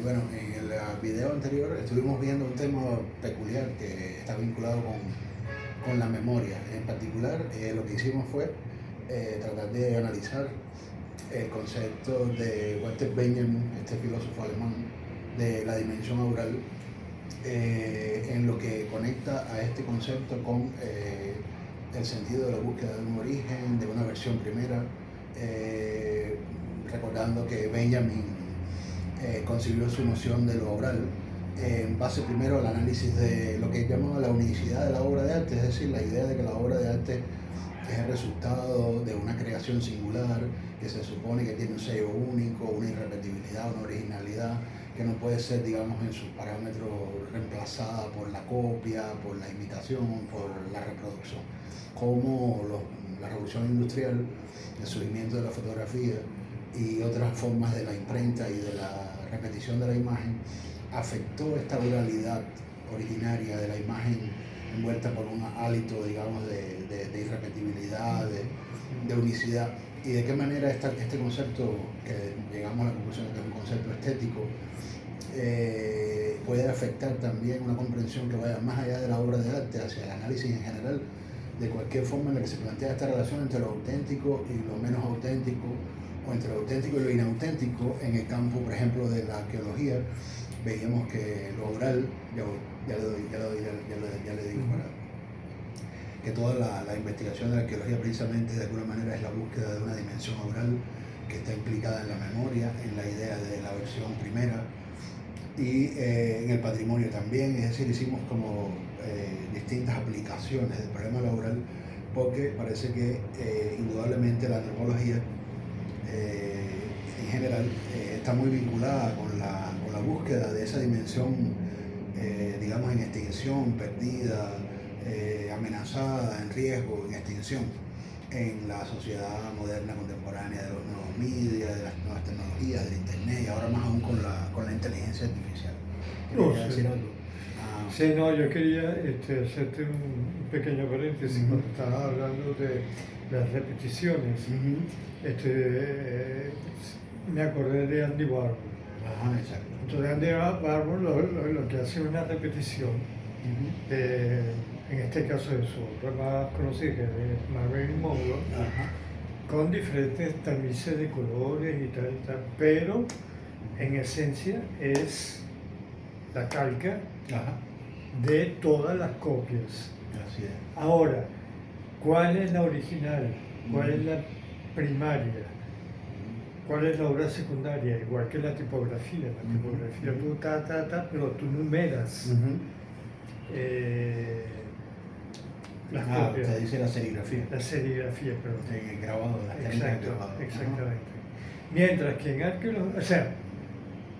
Bueno, en el video anterior estuvimos viendo un tema peculiar que está vinculado con la memoria. En particular, lo que hicimos fue tratar de analizar el concepto de Walter Benjamin, este filósofo alemán, de la dimensión aural, en lo que conecta a este concepto con el sentido de la búsqueda de un origen, de una versión primera, recordando que Benjamin concibió su noción de lo oral en base primero al análisis de lo que llamaba la unicidad de la obra de arte, es decir, la idea de que la obra de arte es el resultado de una creación singular que se supone que tiene un sello único, una irrepetibilidad, una originalidad que no puede ser, digamos, en sus parámetros reemplazada por la copia, por la imitación, por la reproducción. Como la revolución industrial, el surgimiento de la fotografía y otras formas de la imprenta y de la repetición de la imagen afectó esta oralidad originaria de la imagen envuelta por un hálito, digamos, de irrepetibilidad, de unicidad, y de qué manera este concepto, que llegamos a la conclusión de que es un concepto estético, puede afectar también una comprensión que vaya más allá de la obra de arte, hacia el análisis en general de cualquier forma en la que se plantea esta relación entre lo auténtico y lo menos auténtico, o entre lo auténtico y lo inauténtico. En el campo, por ejemplo, de la arqueología, veíamos que lo oral, ya le digo, que toda la investigación de la arqueología precisamente de alguna manera es la búsqueda de una dimensión oral que está implicada en la memoria, en la idea de la versión primera, y en el patrimonio también. Es decir, hicimos como distintas aplicaciones del problema laboral, porque parece que indudablemente la antropología en general está muy vinculada con la búsqueda de esa dimensión, digamos, en extinción, perdida, amenazada, en riesgo, en extinción, en la sociedad moderna contemporánea, de los nuevos medios, de las nuevas tecnologías, del internet, y ahora más aún con la inteligencia artificial. ¿Querías decir algo? Sí, no, yo quería hacerte un pequeño paréntesis cuando estabas hablando de las repeticiones. Me acordé de Andy Warhol. Ajá, exacto. Entonces Andy Warhol lo que hace es una repetición de, en este caso de su obra más conocida, que es de Marilyn Monroe, con diferentes tamices de colores y tal, pero en esencia es la calca de todas las copias. Así es. Ahora, ¿cuál es la original? ¿Cuál es la primaria? ¿Cuál es la obra secundaria? Igual que la tipografía. La tipografía tú pero tú numeras las copias. Te dice la serigrafía. La serigrafía, pero En el grabado, la técnica del grabado. Exactamente. Mientras que en arqueología, o sea,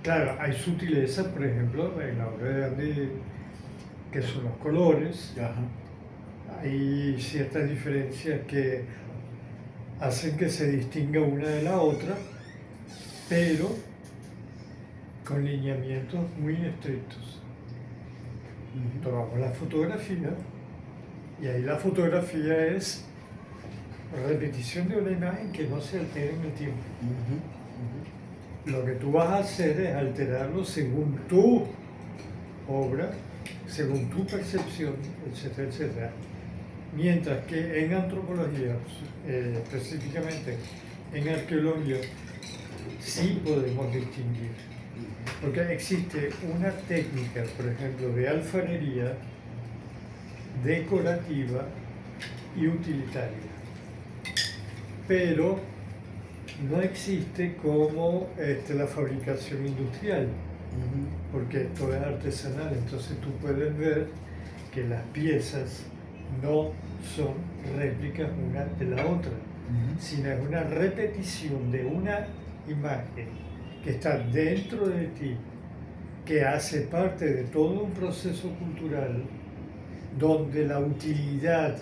claro, hay sutileza, por ejemplo, en la obra de Andy, que son los colores. Hay ciertas diferencias que hacen que se distinga una de la otra, pero con lineamientos muy estrictos. Tomamos la fotografía, y ahí la fotografía es repetición de una imagen que no se altera en el tiempo. Lo que tú vas a hacer es alterarlo según tu obra, según tu percepción, etcétera, etcétera. Mientras que en antropología, específicamente en arqueología, sí podemos distinguir. Porque existe una técnica, por ejemplo, de alfarería decorativa y utilitaria. Pero no existe como la fabricación industrial, porque esto es artesanal. Entonces tú puedes ver que las piezas no son réplicas una de la otra, sino es una repetición de una imagen que está dentro de ti, que hace parte de todo un proceso cultural donde la utilidad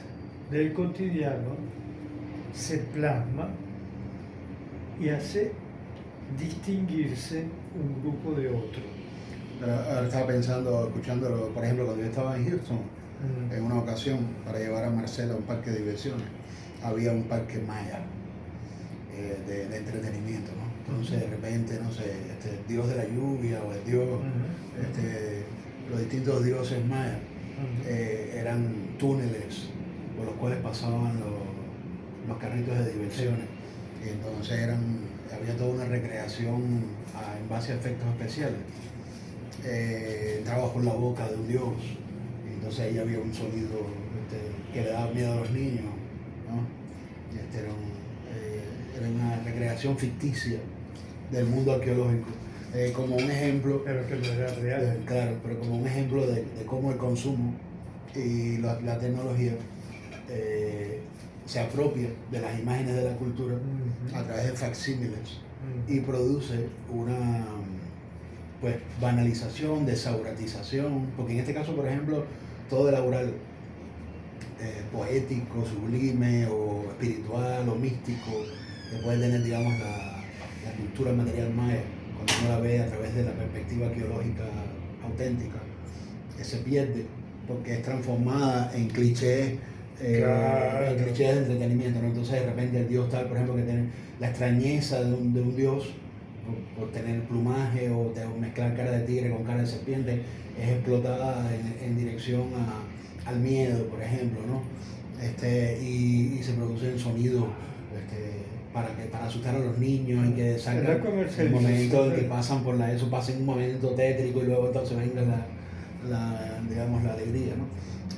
del cotidiano se plasma y hace distinguirse un grupo de otro. Ahora estaba pensando, escuchándolo, por ejemplo, cuando yo estaba en Houston, en una ocasión, para llevar a Marcela a un parque de diversiones, había un parque maya de entretenimiento, ¿no? Entonces de repente, no sé, el dios de la lluvia o el dios, los distintos dioses mayas eran túneles por los cuales pasaban los carritos de diversiones. Y entonces había toda una recreación en base a efectos especiales. Entraba por la boca de un dios, y entonces ahí había un sonido que le daba miedo a los niños, ¿no? Era una recreación ficticia del mundo arqueológico, como un ejemplo, pero que no era real. Claro, pero como un ejemplo de cómo el consumo y la tecnología se apropia de las imágenes de la cultura a través de facsímiles y produce una pues banalización, desauratización, porque en este caso, por ejemplo, todo el aural poético, sublime o espiritual o místico que puede tener, digamos, la cultura material maya, cuando uno la ve a través de la perspectiva arqueológica auténtica, que se pierde porque es transformada en clichés, Claro. en clichés de entretenimiento, ¿no? Entonces de repente el dios tal, por ejemplo, que tiene la extrañeza de un dios por tener plumaje o mezclar cara de tigre con cara de serpiente, es explotada en dirección al miedo, por ejemplo, ¿no? Y se producen sonidos para asustar a los niños, en que salgan el momento en que pasan por eso pasa en un momento tétrico y luego entonces venga digamos, la alegría, ¿no?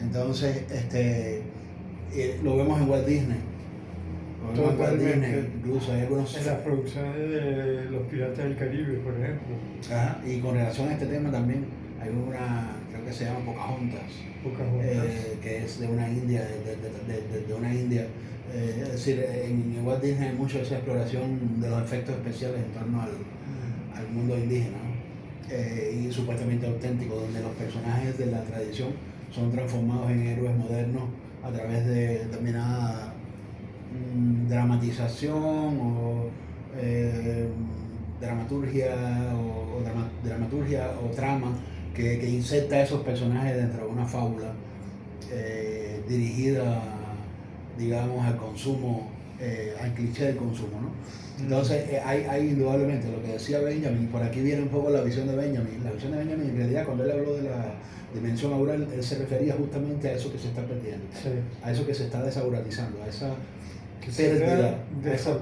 Entonces, lo vemos en Walt Disney. Incluso hay algunos... En las producciones de Los Piratas del Caribe, por ejemplo. Ajá, y con relación a este tema también hay una, creo que se llama Pocahontas. Que es de una India, de una India. Es decir, en Walt Disney hay mucho de esa exploración de los efectos especiales en torno al mundo indígena, ¿no? Y supuestamente auténtico, donde los personajes de la tradición son transformados en héroes modernos a través de determinada dramatización o dramaturgia o trama que inserta a esos personajes dentro de una fábula dirigida, digamos, al consumo, al cliché del consumo, ¿no? Entonces hay indudablemente lo que decía Benjamin, por aquí viene un poco la visión de Benjamin. La visión de Benjamin, en realidad, cuando él habló de la dimensión aural, él se refería justamente a eso que se está perdiendo, a eso que se está desauratizando, a esa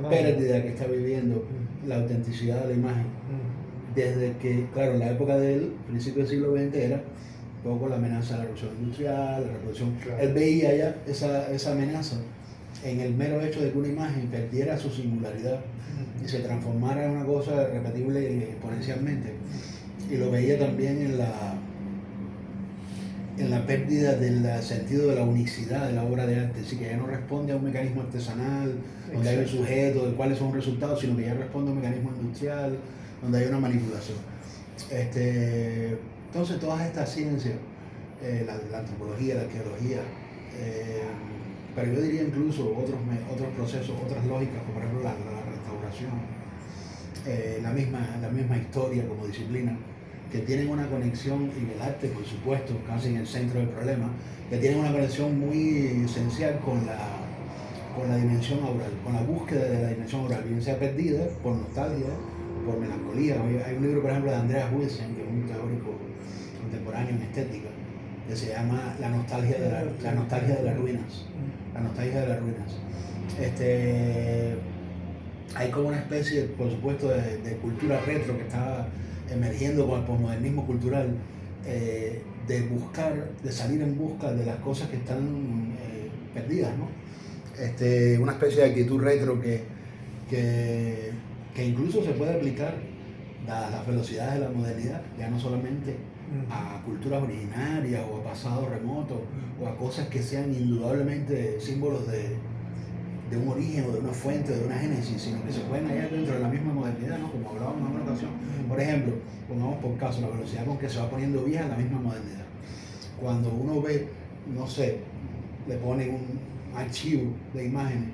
pérdida que está viviendo la autenticidad de la imagen. Desde que, claro, en la época de él, principio del siglo XX, era un poco la amenaza de la revolución industrial, la revolución. Claro. Él veía ya esa amenaza en el mero hecho de que una imagen perdiera su singularidad y se transformara en una cosa repetible exponencialmente. Y lo veía también en la pérdida del sentido de la unicidad de la obra de arte, así que ya no responde a un mecanismo artesanal, donde hay un sujeto del cual es un resultado, sino que ya responde a un mecanismo industrial, donde hay una manipulación. Entonces todas estas ciencias, la antropología, la arqueología, pero yo diría incluso otros procesos, otras lógicas, como por ejemplo la restauración, la misma historia como disciplina, que tienen una conexión, y el arte, por supuesto, casi en el centro del problema, que tienen una conexión muy esencial con la dimensión aural, con la búsqueda de la dimensión aural, bien sea perdida por nostalgia, por melancolía. Hay un libro, por ejemplo, de Andreas Wilson, que es un teórico contemporáneo en estética, que se llama La nostalgia de las ruinas. La nostalgia de las ruinas. Hay como una especie, por supuesto, de cultura retro que está emergiendo con el posmodernismo cultural, de salir en busca de las cosas que están perdidas, ¿no? Una especie de actitud retro que incluso se puede aplicar, dadas las velocidades de la modernidad, ya no solamente a culturas originarias o a pasados remotos o a cosas que sean indudablemente símbolos de un origen o de una fuente, de una génesis, sino que se pueden hallar dentro de la misma modernidad, ¿no? Como hablábamos en una ocasión. Por ejemplo, pongamos por caso la velocidad con que se va poniendo vieja la misma modernidad. Cuando uno ve, no sé, le ponen un archivo de imágenes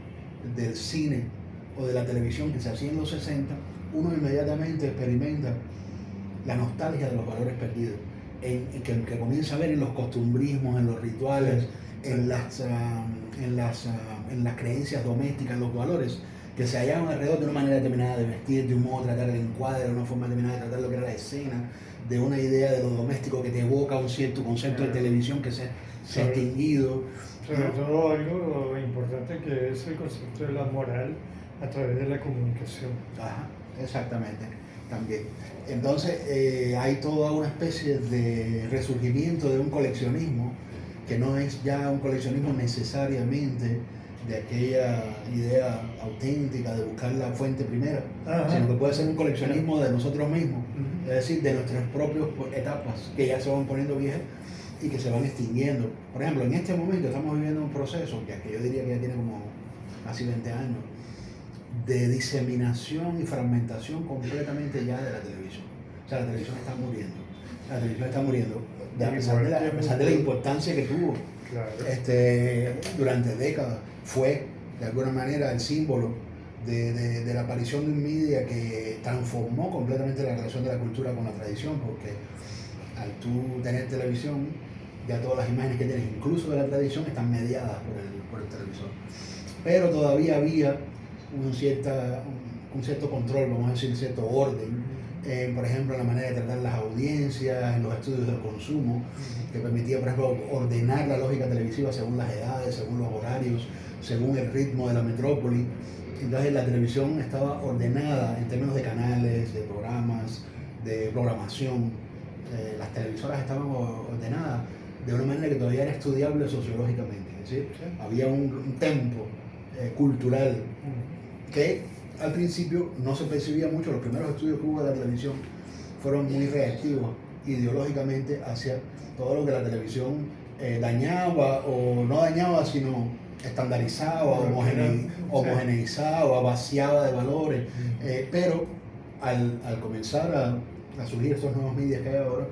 del cine o de la televisión que se hacía en los 60, uno inmediatamente experimenta la nostalgia de los valores perdidos, que comienza a ver en los costumbrismos, en los rituales, en las creencias domésticas, en los valores que se hallaban alrededor de una manera determinada de vestir, de un modo tratar el encuadre, de una forma determinada de tratar lo que era la escena, de una idea de lo doméstico que te evoca un cierto concepto de televisión que se ha extinguido. Sobre todo algo importante que es el concepto de la moral a través de la comunicación. Ajá, exactamente, también. Entonces hay toda una especie de resurgimiento de un coleccionismo que no es ya un coleccionismo necesariamente de aquella idea auténtica de buscar la fuente primera, sino que puede ser un coleccionismo de nosotros mismos, es decir, de nuestras propias etapas que ya se van poniendo viejas y que se van extinguiendo. Por ejemplo, en este momento estamos viviendo un proceso que yo diría que ya tiene como casi 20 años, de diseminación y fragmentación completamente ya de la televisión. O sea, la televisión está muriendo. La televisión está muriendo, a pesar de la importancia que tuvo. Claro. Durante décadas. Fue, de alguna manera, el símbolo de la aparición de un media que transformó completamente la relación de la cultura con la tradición, porque al tú tener televisión, ya todas las imágenes que tienes, incluso de la tradición, están mediadas por el televisor. Pero todavía había un cierto control, vamos a decir, cierto orden, por ejemplo, en la manera de tratar las audiencias, en los estudios del consumo, que permitía, por ejemplo, ordenar la lógica televisiva según las edades, según los horarios, según el ritmo de la metrópoli. Entonces la televisión estaba ordenada en términos de canales, de programas, de programación. Las televisoras estaban ordenadas de una manera que todavía era estudiable sociológicamente. Es decir, había un tempo cultural que al principio no se percibía mucho. Los primeros estudios que hubo de la televisión fueron muy reactivos ideológicamente hacia todo lo que la televisión dañaba o no dañaba, sino estandarizaba, homogeneizaba, vaciaba de valores. Pero al comenzar a surgir estos nuevos medios que hay ahora,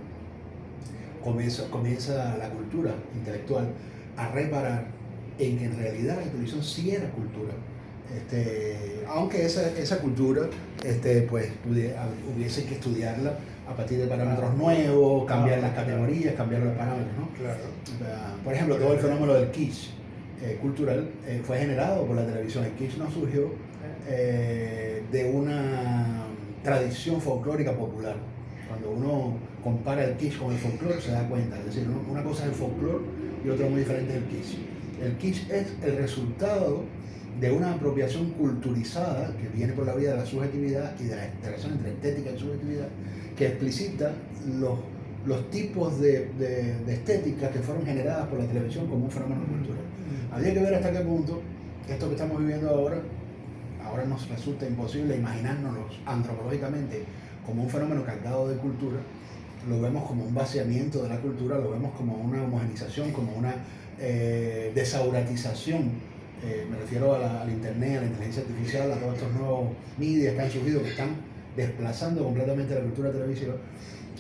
comienza la cultura intelectual a reparar en que en realidad la televisión sí era cultura. Aunque esa cultura pues hubiese que estudiarla a partir de parámetros nuevos, cambiar las categorías, cambiar los parámetros, ¿no? Claro. Por ejemplo, todo el fenómeno del kitsch cultural fue generado por la televisión. El kitsch no surgió de una tradición folclórica popular. Cuando uno compara el kitsch con el folclore se da cuenta, es decir, una cosa es el folclore y otra muy diferente es el kitsch. El kitsch es el resultado de una apropiación culturizada que viene por la vía de la subjetividad y de la interacción entre estética y subjetividad, que explicita los tipos de estética que fueron generadas por la televisión como un fenómeno cultural. Habría que ver hasta qué punto esto que estamos viviendo ahora nos resulta imposible imaginárnoslo antropológicamente como un fenómeno cargado de cultura. Lo vemos como un vaciamiento de la cultura, lo vemos como una homogenización, como una desauratización. Me refiero al internet, a la inteligencia artificial, a todos estos nuevos medios que han surgido, que están desplazando completamente la cultura televisiva.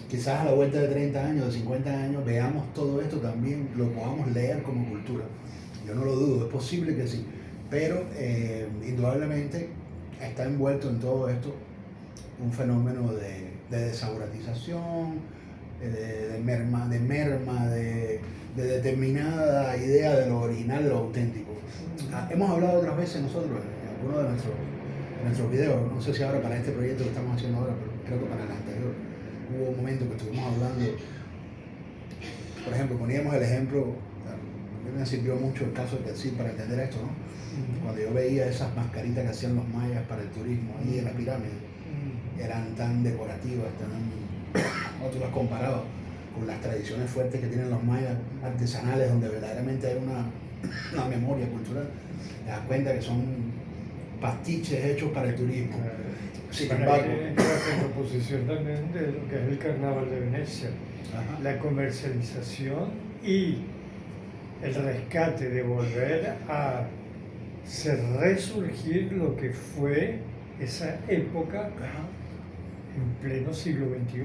Quizás a la vuelta de 30 años, de 50 años, veamos todo esto también, lo podamos leer como cultura. Yo no lo dudo, es posible que sí, pero indudablemente está envuelto en todo esto un fenómeno de desauratización, de merma, de determinada idea de lo original, de lo auténtico. Hemos hablado otras veces nosotros, en algunos de nuestros videos, no sé si ahora para este proyecto que estamos haciendo ahora, pero creo que para el anterior, hubo un momento que estuvimos hablando, por ejemplo, poníamos el ejemplo, a mí me sirvió mucho el caso de decir para entender esto, ¿no? Cuando yo veía esas mascaritas que hacían los mayas para el turismo ahí en la pirámide, eran tan decorativas, tú las comparabas con las tradiciones fuertes que tienen los mayas artesanales, donde verdaderamente hay una memoria cultural, te das cuenta que son pastiches hechos para el turismo. Sin embargo, la contraposición también de lo que es el Carnaval de Venecia, la comercialización y el rescate de volver a hacer resurgir lo que fue esa época en pleno siglo XXI,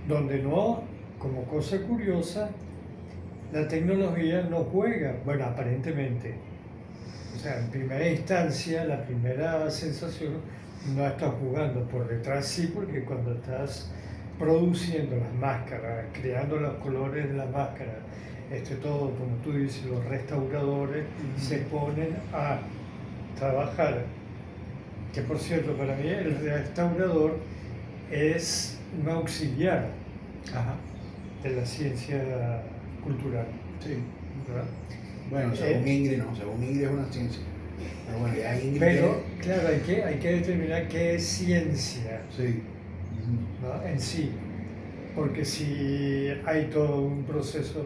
donde no, como cosa curiosa, la tecnología no juega, bueno, aparentemente. O sea, en primera instancia, la primera sensación, no estás jugando, por detrás sí, porque cuando estás produciendo las máscaras, creando los colores de la máscara, como tú dices, los restauradores se ponen a trabajar que por cierto, para mí el restaurador es un auxiliar Ajá. de la ciencia cultural, Sí. ¿verdad? Bueno, según Ingrid no, según Ingrid es una ciencia. Pero bueno, ya Ingrid... Pero, claro, hay que determinar qué es ciencia, Sí. ¿no? En sí, porque si hay todo un proceso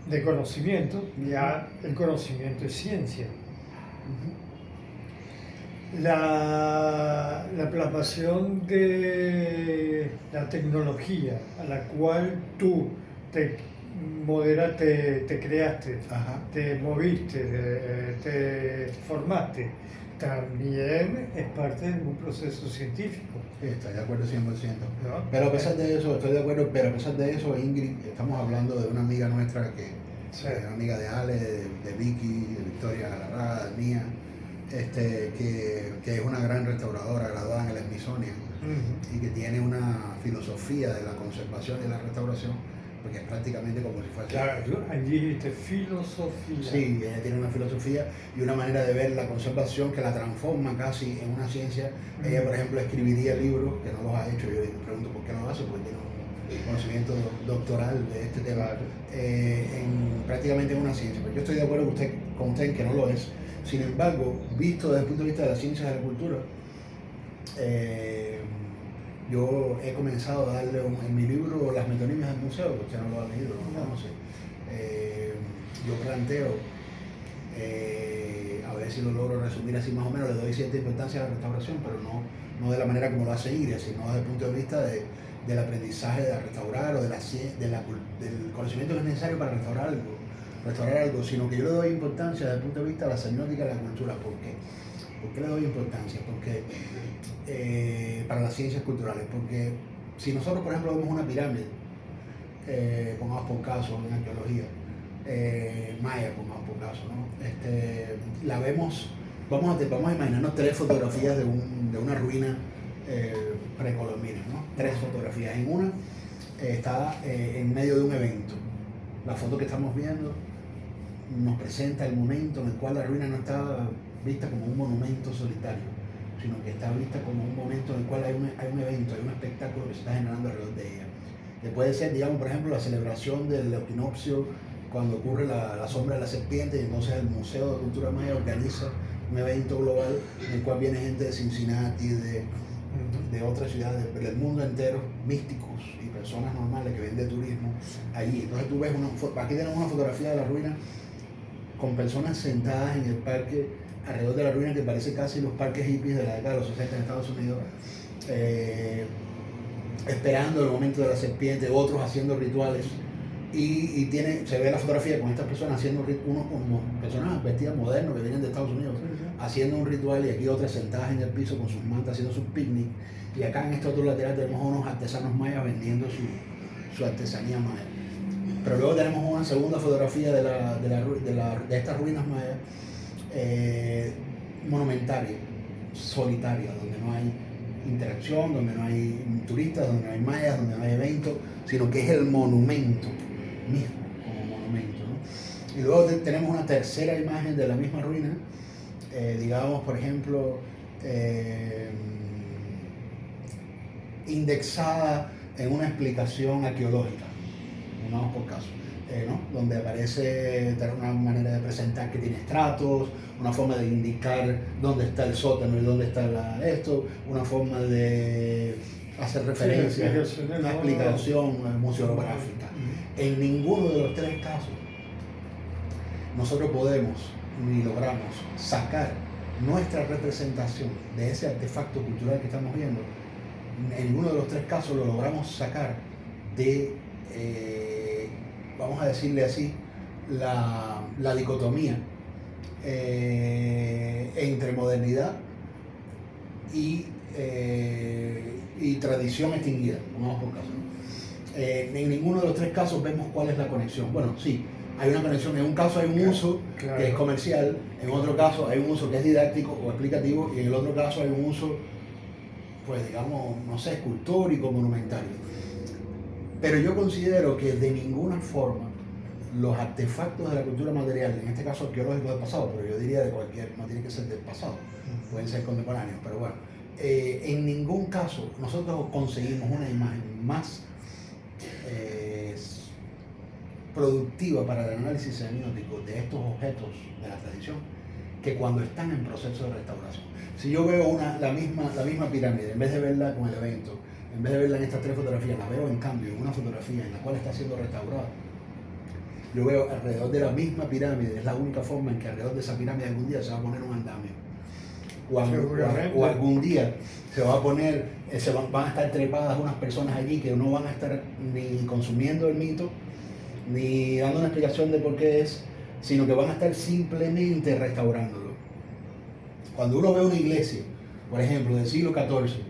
de conocimiento, ya el conocimiento es ciencia. La plasmación de la tecnología a la cual tú te te creaste, Ajá. te moviste, te formaste, también es parte de un proceso científico. Estoy de acuerdo 100%. ¿No? Pero a pesar de eso, estoy de acuerdo, pero a pesar de eso, Ingrid, estamos hablando de una amiga nuestra que Sí. es una amiga de Ale, de Vicky, de Victoria Galarraga, de mía, que es una gran restauradora graduada en el Smithsonian y que tiene una filosofía de la conservación y la restauración, porque es prácticamente como si fuese... Claro, allí dijiste filosofía. Sí, ella tiene una filosofía y una manera de ver la conservación que la transforma casi en una ciencia. Ella, por ejemplo, escribiría libros, que no los ha hecho, yo le pregunto por qué no lo hace, porque tiene un conocimiento doctoral de este tema, prácticamente en una ciencia. Pero yo estoy de acuerdo con usted en que no lo es. Sin embargo, visto desde el punto de vista de las ciencias de la cultura, yo he comenzado a darle en mi libro Las metonimias del museo, que usted no lo ha leído, no lo conoce. Yo planteo, a ver si lo logro resumir así más o menos, le doy cierta importancia a la restauración, pero no de la manera como lo hace Ingrid, sino desde el punto de vista del aprendizaje de restaurar o del conocimiento que es necesario para restaurar algo, sino que yo le doy importancia desde el punto de vista de la semiótica de la cultura. ¿Por qué? ¿Por qué le doy importancia? Porque para las ciencias culturales, porque si nosotros, por ejemplo, vemos una pirámide, pongamos por caso en arqueología, maya, pongamos por caso, ¿no? La vemos, vamos a imaginarnos 3 fotografías de una ruina precolombina, ¿no? 3 fotografías. En una está en medio de un evento. La foto que estamos viendo nos presenta el momento en el cual la ruina no está vista como un monumento solitario, sino que está vista como un momento en el cual hay un evento, hay un espectáculo que se está generando alrededor de ella. Que puede ser, digamos, por ejemplo, la celebración del equinoccio, cuando ocurre la sombra de la serpiente, y entonces el Museo de Cultura Maya organiza un evento global en el cual viene gente de Cincinnati, de otras ciudades del mundo entero, místicos y personas normales que vienen de turismo allí. Entonces tú ves, aquí tenemos una fotografía de la ruina con personas sentadas en el parque alrededor de la ruina, que parece casi los parques hippies de la década de los 60 en Estados Unidos, esperando el momento de la serpiente, otros haciendo rituales. Y se ve la fotografía con estas personas haciendo personas vestidas modernos que vienen de Estados Unidos, haciendo un ritual, y aquí otras sentadas en el piso con sus mantas haciendo sus picnic. Y acá en este otro lateral tenemos unos artesanos mayas vendiendo su artesanía maya. Pero luego tenemos una segunda fotografía de estas ruinas mayas, monumentaria, solitaria, donde no hay interacción, donde no hay turistas, donde no hay mayas, donde no hay eventos, sino que es el monumento mismo, como monumento, ¿no? Y luego tenemos una tercera imagen de la misma ruina, digamos, por ejemplo, indexada en una explicación arqueológica, pongamos por caso, ¿no? Donde aparece una manera de presentar que tiene estratos, una forma de indicar dónde está el sótano y dónde está una forma de hacer referencia, una explicación museográfica. En ninguno de los 3 casos nosotros podemos ni logramos sacar nuestra representación de ese artefacto cultural que estamos viendo. En ninguno de los 3 casos lo logramos sacar de, vamos a decirle así, la dicotomía entre modernidad y tradición extinguida, pongamos por caso, ¿no? En ninguno de los 3 casos vemos cuál es la conexión. Bueno, sí, hay una conexión. En un caso hay un uso que es comercial, en otro caso hay un uso que es didáctico o explicativo, y en el otro caso hay un uso, pues digamos, no sé, escultórico, monumentario. Pero yo considero que de ninguna forma los artefactos de la cultura material, en este caso arqueológicos del pasado, pero yo diría de cualquier, no tiene que ser del pasado, pueden ser contemporáneos, pero bueno, en ningún caso nosotros conseguimos una imagen más productiva para el análisis semiótico de estos objetos de la tradición que cuando están en proceso de restauración. Si yo veo la misma pirámide, en vez de verla con el evento, en vez de verla en estas 3 fotografías, la veo en cambio en una fotografía en la cual está siendo restaurada, yo veo alrededor de la misma pirámide, es la única forma en que alrededor de esa pirámide algún día se va a poner un andamio. O algún día se va a poner, van a estar trepadas unas personas allí que no van a estar ni consumiendo el mito, ni dando una explicación de por qué es, sino que van a estar simplemente restaurándolo. Cuando uno ve una iglesia, por ejemplo, del siglo XIV,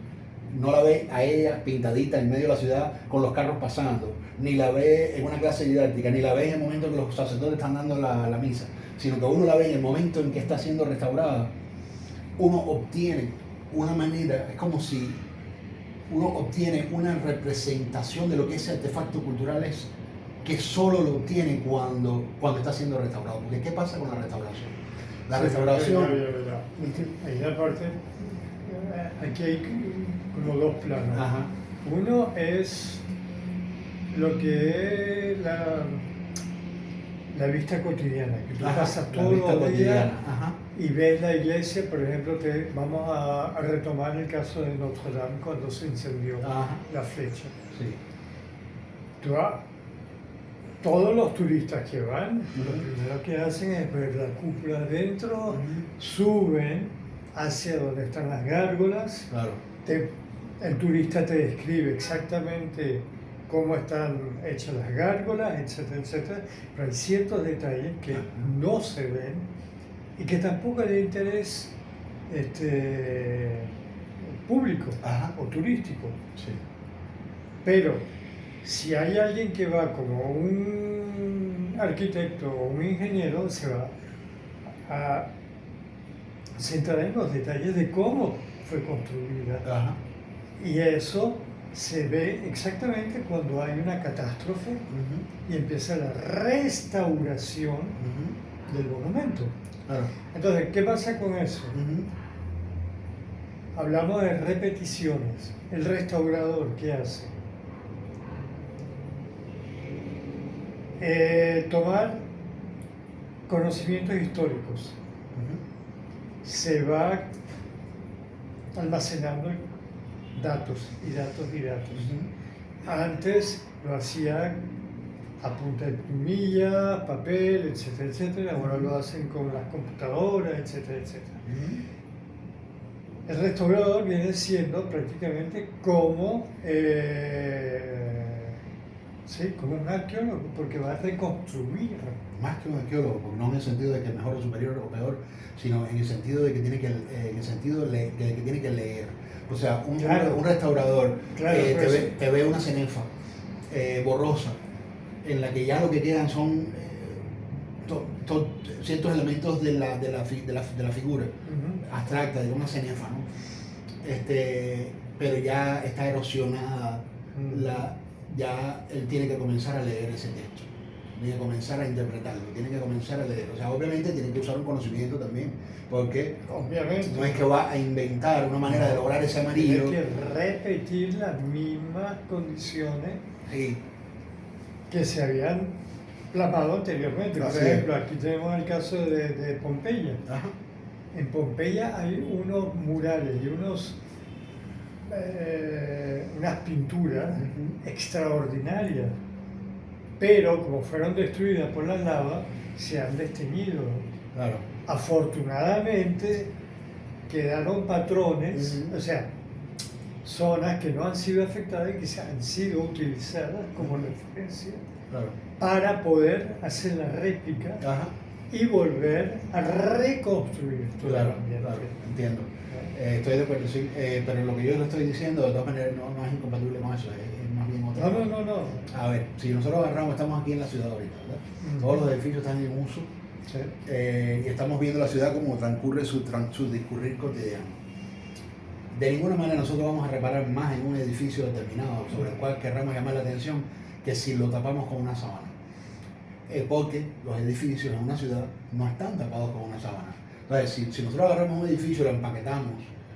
no la ve a ella pintadita en medio de la ciudad con los carros pasando, ni la ve en una clase didáctica, ni la ve en el momento en que los sacerdotes están dando la misa, sino que uno la ve en el momento en que está siendo restaurada. Uno obtiene una manera, es como si uno obtiene una representación de lo que ese artefacto cultural es, que solo lo obtiene cuando está siendo restaurado. Porque ¿qué pasa con la restauración? La restauración... Ahí la parte, aquí hay como 2 planos. Ajá. Uno es lo que es la vista cotidiana, que tú pasas todos los días y ves la iglesia. Por ejemplo, vamos a retomar el caso de Notre Dame cuando se incendió la flecha. Sí. Todos los turistas que van, lo primero que hacen es ver la cúpula adentro, suben hacia donde están las gárgolas. Claro. El turista te describe exactamente cómo están hechas las gárgolas, etcétera, etcétera, pero hay ciertos detalles que no se ven y que tampoco hay de interés público o turístico. Sí. Pero si hay alguien que va como un arquitecto o un ingeniero, se va a centrar en los detalles de cómo fue construida. Y eso se ve exactamente cuando hay una catástrofe y empieza la restauración del monumento. Entonces, ¿qué pasa con eso? Hablamos de repeticiones. El restaurador, ¿qué hace? Tomar conocimientos históricos. Se va almacenando datos y datos y datos. Antes lo hacían a punta de plumilla, papel, etcétera, etcétera. Ahora lo hacen con las computadoras, etcétera, etcétera. El restaurador viene siendo prácticamente como como un arqueólogo, porque va a reconstruir. Más que un arqueólogo, porque no en el sentido de que es mejor o superior o peor, sino en el sentido de que tiene que, de que tiene que leer. O sea, un restaurador te ve una cenefa borrosa, en la que ya lo que quedan son ciertos elementos de la figura abstracta, de una cenefa, ¿no? Pero ya está erosionada, ya él tiene que comenzar a leer ese texto, tiene que comenzar a interpretarlo, tiene que comenzar a leer. O sea, obviamente tiene que usar un conocimiento también, porque no es que va a inventar una manera de lograr ese amarillo. Tiene que repetir las mismas condiciones que se habían plasmado anteriormente. Por ejemplo, aquí tenemos el caso de Pompeya. En Pompeya hay unos murales y unas pinturas extraordinarias, pero como fueron destruidas por la lava, se han desteñido. Afortunadamente quedaron patrones, o sea, zonas que no han sido afectadas y que han sido utilizadas como referencia para poder hacer la réplica y volver a reconstruir todo el ambiente. Entiendo. Estoy de acuerdo, sí, pero lo que yo le estoy diciendo de todas maneras no es incompatible con eso, es más bien otra cosa. No. A ver, si nosotros agarramos, estamos aquí en la ciudad ahorita, ¿verdad? Todos los edificios están en uso y estamos viendo la ciudad como transcurre su discurrir cotidiano. De ninguna manera nosotros vamos a reparar más en un edificio determinado sobre el cual querramos llamar la atención que si lo tapamos con una sábana. porque los edificios en una ciudad no están tapados con una sábana. Entonces, si nosotros agarramos un edificio y lo empaquetamos,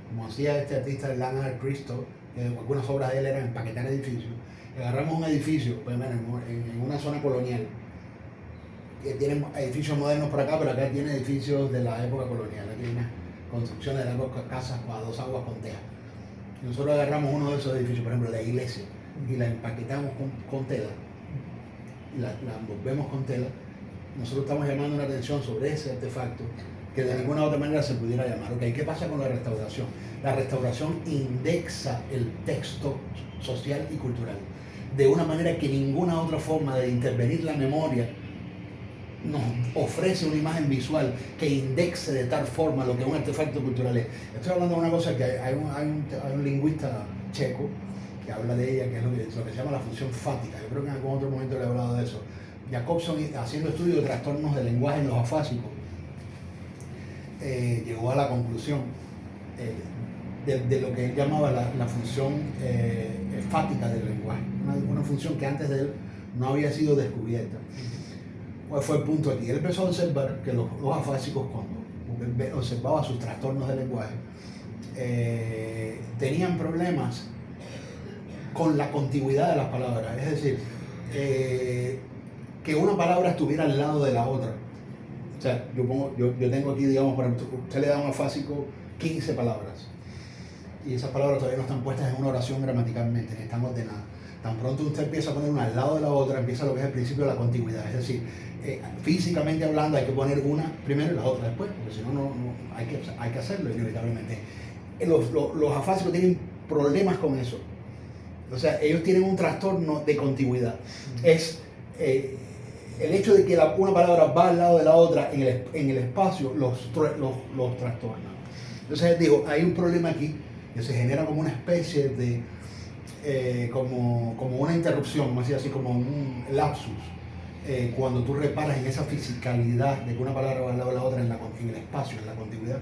como hacía este artista Leonard Cristo, que algunas obras de él eran empaquetar edificios, agarramos un edificio, pues, en una zona colonial, que tiene edificios modernos por acá, pero acá tiene edificios de la época colonial, aquí hay unas construcciones de la época, casas a dos aguas con teja. Nosotros agarramos uno de esos edificios, por ejemplo la iglesia, y la empaquetamos con tela, y la envolvemos con tela. Nosotros estamos llamando la atención sobre ese artefacto que de ninguna otra manera se pudiera llamar. Okay, ¿qué pasa con la restauración? La restauración indexa el texto social y cultural de una manera que ninguna otra forma de intervenir la memoria nos ofrece una imagen visual que indexe de tal forma lo que un artefacto cultural es. Estoy hablando de una cosa que hay un lingüista checo que habla de ella, que es lo que se llama la función fática. Yo creo que en algún otro momento le he hablado de eso. Jacobson, haciendo estudios de trastornos del lenguaje en los afásicos, llegó a la conclusión de lo que él llamaba la función fática del lenguaje, una función que antes de él no había sido descubierta. ¿Cuál fue el punto aquí? Él empezó a observar que los afásicos, cuando observaba sus trastornos del lenguaje, tenían problemas con la contigüidad de las palabras, es decir, que una palabra estuviera al lado de la otra. O sea, yo tengo aquí, digamos, por ejemplo, usted le da a un afásico 15 palabras y esas palabras todavía no están puestas en una oración gramaticalmente, ni están ordenadas. Tan pronto usted empieza a poner una al lado de la otra, empieza lo que es el principio de la contigüidad. Es decir, físicamente hablando hay que poner una primero y la otra después, porque si no, hay que hacerlo inevitablemente. Los afásicos tienen problemas con eso. O sea, ellos tienen un trastorno de contigüidad. Es el hecho de que una palabra va al lado de la otra en el espacio los trastorna. Entonces digo, hay un problema aquí que se genera como una especie de como una interrupción, vamos a decir así, como un lapsus, cuando tú reparas en esa fisicalidad de que una palabra va al lado de la otra en el espacio, en la contigüidad.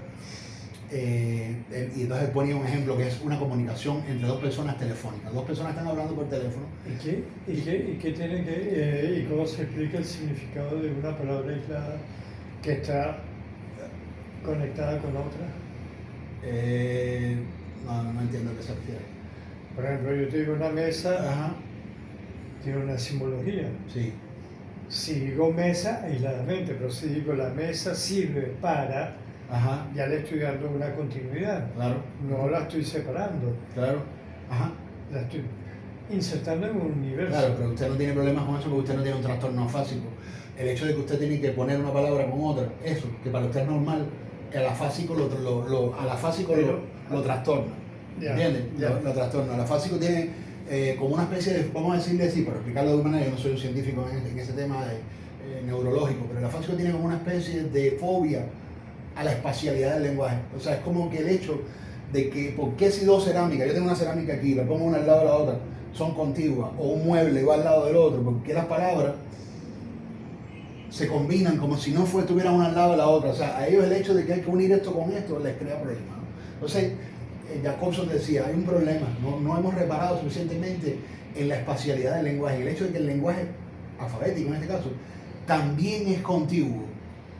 Y entonces ponía un ejemplo que es una comunicación entre dos personas telefónicas. Dos personas están hablando por teléfono. ¿Y qué tiene y cómo se explica el significado de una palabra aislada que está conectada con otra? No entiendo a qué se refiere. Por ejemplo, yo te digo una mesa, Ajá. tiene una simbología. Sí. Si digo mesa aisladamente, pero si digo la mesa sirve para, Ajá. ya le estoy dando una continuidad. Claro. No la estoy separando. Claro. Ajá. La estoy insertando en un universo. Claro, pero usted no tiene problemas con eso porque usted no tiene un trastorno afásico. El hecho de que usted tiene que poner una palabra con otra, eso, que para usted es normal, el afásico lo trastorna. ¿Entiendes? Lo trastorna. El afásico tiene como una especie de, vamos a decirle así, para explicarlo de una manera, yo no soy un científico en ese tema neurológico, pero el afásico tiene como una especie de fobia a la espacialidad del lenguaje. O sea, es como que el hecho de que, ¿por qué si dos cerámicas, yo tengo una cerámica aquí, la pongo una al lado de la otra, son contiguas, o un mueble va al lado del otro, porque las palabras se combinan como si no estuvieran una al lado de la otra? O sea, a ellos el hecho de que hay que unir esto con esto les crea problemas, ¿no? Entonces, Jacobson decía, hay un problema, no hemos reparado suficientemente en la espacialidad del lenguaje, el hecho de que el lenguaje alfabético en este caso también es contiguo,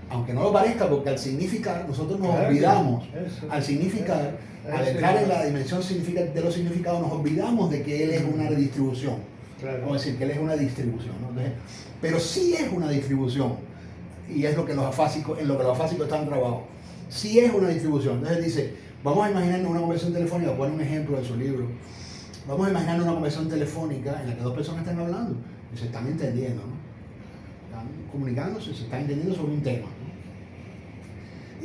aunque no lo parezca, porque al significar nosotros nos olvidamos, al significar, al entrar en la dimensión de los significados, nos olvidamos de que él es una distribución. Claro. Vamos a decir que él es una distribución, ¿no? Entonces, pero sí es una distribución, y es lo que los afásicos están trabajados. Sí es una distribución. Entonces dice, vamos a imaginarnos una conversación telefónica, pone un ejemplo en su libro. Vamos a imaginar una conversación telefónica en la que dos personas están hablando y se están entendiendo, ¿no? Están comunicándose, se están entendiendo sobre un tema, ¿no?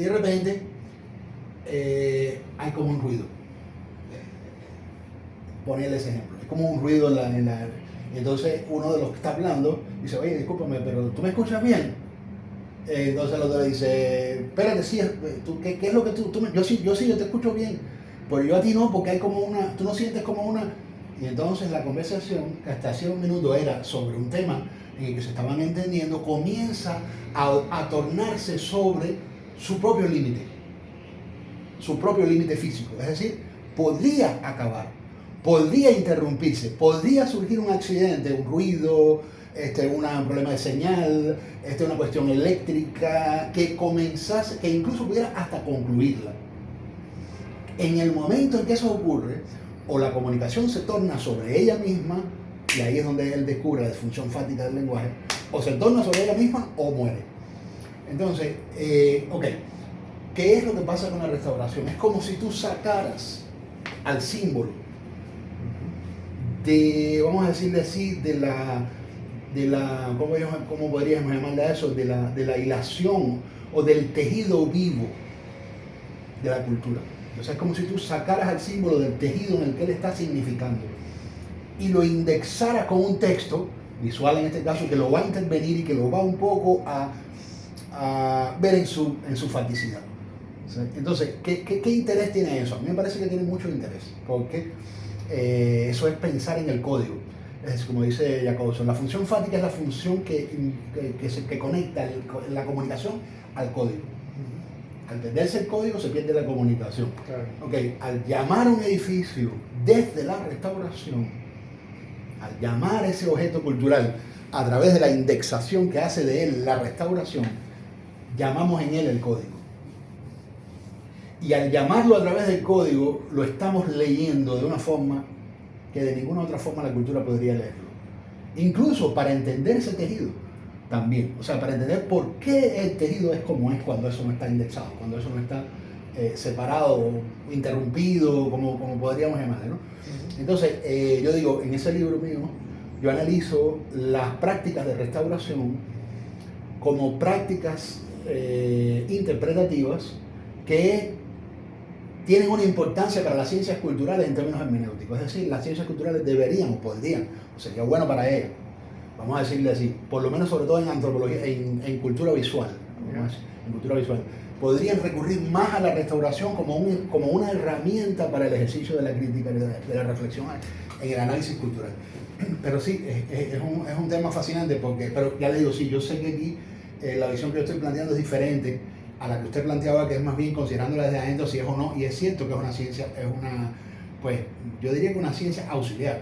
Y de repente hay como un ruido. Ponele ese ejemplo. Es como un ruido en la. Y entonces uno de los que está hablando dice, oye, discúlpame, pero ¿tú me escuchas bien? Entonces el otro le dice, espérate, sí, ¿qué es lo que yo sí, yo te escucho bien, pero yo a ti no, porque hay como una, tú no sientes como una. Y entonces la conversación, que hasta hace un minuto era sobre un tema en el que se estaban entendiendo, comienza a tornarse sobre su propio límite físico. Es decir, podría acabar, podría interrumpirse, podría surgir un accidente, un ruido, un problema de señal, una cuestión eléctrica, que comenzase, que incluso pudiera hasta concluirla. En el momento en que eso ocurre, o la comunicación se torna sobre ella misma, y ahí es donde él descubre la disfunción fática del lenguaje, o se torna sobre ella misma o muere. Entonces, ok, ¿qué es lo que pasa con la restauración? Es como si tú sacaras al símbolo de, vamos a decirle así, ¿cómo podríamos llamarle a eso? De la hilación o del tejido vivo de la cultura. O sea, es como si tú sacaras al símbolo del tejido en el que él está significando y lo indexaras con un texto visual, en este caso, que lo va a intervenir y que lo va un poco a ver en su faticidad. Entonces, ¿qué interés tiene eso? A mí me parece que tiene mucho interés, porque eso es pensar en el código. Es como dice Jacobson, la función fática es la función que conecta la comunicación al código. Al perderse el código se pierde la comunicación. Claro. Okay. Al llamar a un edificio desde la restauración, al llamar a ese objeto cultural a través de la indexación que hace de él la restauración, llamamos en él el código. Y al llamarlo a través del código, lo estamos leyendo de una forma que de ninguna otra forma la cultura podría leerlo. Incluso para entender ese tejido también. O sea, para entender por qué el tejido es como es cuando eso no está indexado, cuando eso no está separado o interrumpido, como podríamos llamarlo, ¿no? Entonces, yo digo, en ese libro mío, yo analizo las prácticas de restauración como prácticas interpretativas que tienen una importancia para las ciencias culturales en términos hermenéuticos. Es decir, las ciencias culturales deberían o podrían, o sería bueno para ellas, vamos a decirle así, por lo menos sobre todo en antropología, en cultura visual, en cultura visual, podrían recurrir más a la restauración como una herramienta para el ejercicio de la crítica, de la reflexión en el análisis cultural. Pero sí, es un tema fascinante pero ya le digo, sí, yo sé que aquí la visión que yo estoy planteando es diferente a la que usted planteaba, que es más bien considerándola desde adentro si es o no, y es cierto que es una ciencia, pues yo diría que una ciencia auxiliar,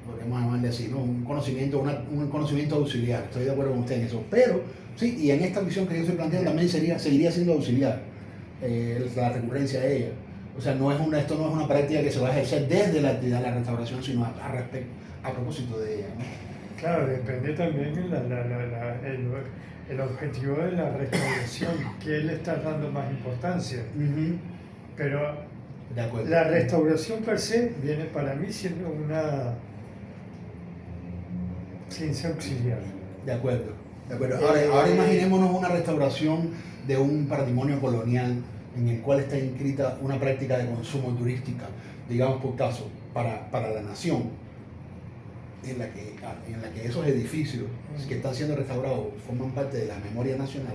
podríamos llamarle así, ¿no? Un conocimiento auxiliar, estoy de acuerdo con usted en eso, pero sí, y en esta visión que yo estoy planteando también seguiría siendo auxiliar, la recurrencia de ella. O sea, esto no es una práctica que se va a ejercer desde la actividad de la restauración, sino a propósito de ella, ¿no? Claro, depende también el objetivo de la restauración, que le estás dando más importancia. Pero de acuerdo. La restauración per se viene para mí siendo una ciencia auxiliar. De acuerdo. Ahora imaginémonos una restauración de un patrimonio colonial en el cual está inscrita una práctica de consumo turística, digamos por caso, para la nación, en la que esos edificios que están siendo restaurados forman parte de la memoria nacional.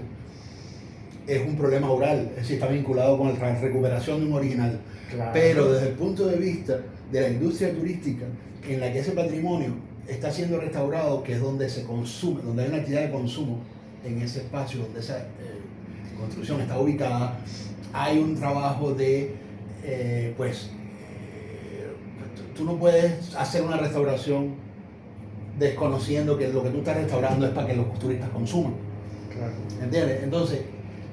Es un problema oral, es decir, está vinculado con la recuperación de un original. Claro. Pero desde el punto de vista de la industria turística, en la que ese patrimonio está siendo restaurado, que es donde se consume, donde hay una actividad de consumo en ese espacio donde esa construcción está ubicada, hay un trabajo de, tú no puedes hacer una restauración desconociendo que lo que tú estás restaurando es para que los turistas consuman. Claro. ¿Entiendes? Entonces,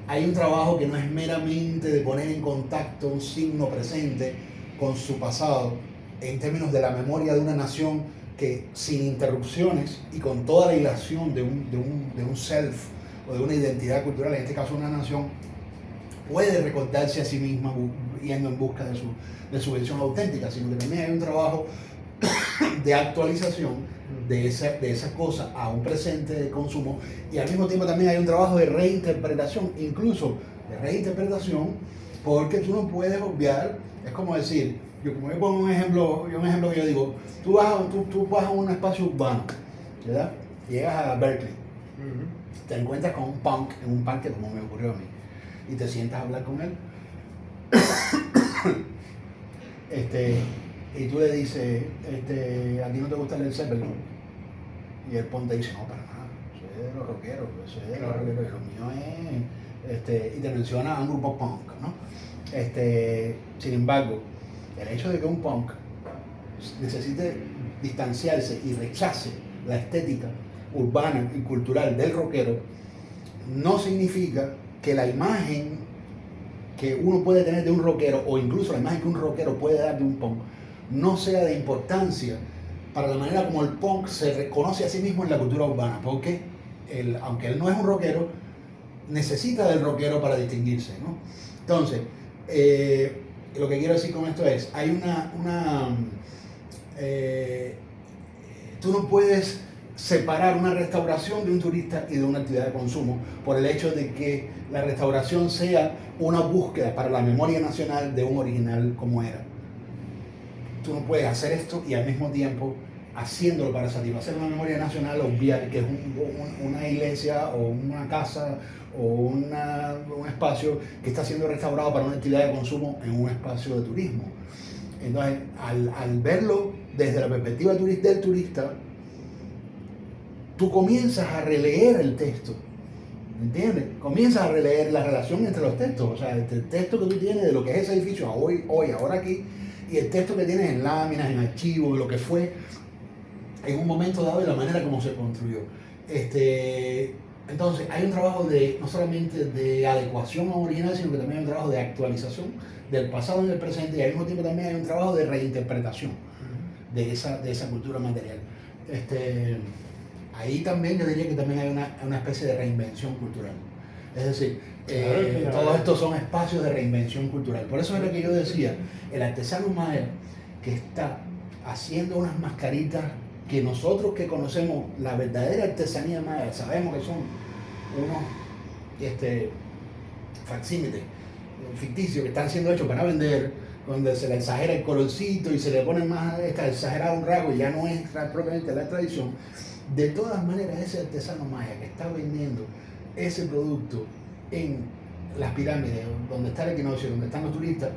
hay un trabajo que no es meramente de poner en contacto un signo presente con su pasado, en términos de la memoria de una nación que sin interrupciones y con toda la hilación de un self o de una identidad cultural, en este caso una nación, puede recordarse a sí misma yendo en busca de su versión auténtica, sino que también hay un trabajo de actualización de esa cosa a un presente de consumo, y al mismo tiempo también hay un trabajo de reinterpretación, incluso de reinterpretación, porque tú no puedes obviar, es como decir, yo pongo un ejemplo que yo digo, tú vas a un espacio urbano, ¿verdad? Llegas a Berkeley, te encuentras con un punk en un parque, como me ocurrió a mí, y te sientas a hablar con él. Y tú le dices, ¿a ti no te gusta el Zeppelin? Y el punk te dice, no, para nada, soy de los rockeros, y lo mío es, y te menciona a un grupo punk, ¿no? Sin embargo, el hecho de que un punk necesite distanciarse y rechace la estética urbana y cultural del rockero, no significa que la imagen que uno puede tener de un rockero, o incluso la imagen que un rockero puede dar de un punk, no sea de importancia para la manera como el punk se reconoce a sí mismo en la cultura urbana, porque aunque él no es un rockero, necesita del rockero para distinguirse, ¿no? Entonces, lo que quiero decir con esto es, hay tú no puedes separar una restauración de un turista y de una actividad de consumo por el hecho de que la restauración sea una búsqueda para la memoria nacional de un original como era. Tú no puedes hacer esto y al mismo tiempo, haciéndolo para satisfacer una memoria nacional, obviar que es una iglesia o una casa o un espacio que está siendo restaurado para una actividad de consumo en un espacio de turismo. Entonces, al verlo desde la perspectiva del turista, tú comienzas a releer el texto, ¿entiendes? Comienzas a releer la relación entre los textos, o sea, el texto que tú tienes de lo que es ese edificio ahora aquí, y el texto que tienes en láminas, en archivos, lo que fue en un momento dado y la manera como se construyó. Entonces, hay un trabajo no solamente de adecuación a original, sino que también hay un trabajo de actualización del pasado en el presente, y al mismo tiempo también hay un trabajo de reinterpretación de esa cultura material. Ahí también yo diría que también hay una especie de reinvención cultural. Es decir, todos estos son espacios de reinvención cultural. Por eso es lo que yo decía, el artesano maya que está haciendo unas mascaritas que nosotros que conocemos la verdadera artesanía maya sabemos que son unos facsímiles ficticios que están siendo hechos para vender, donde se le exagera el colorcito y se le pone más exagerado un rasgo y ya no es propiamente la tradición. De todas maneras, ese artesano maya que está vendiendo ese producto en las pirámides, donde está el equinoccio, donde están los turistas,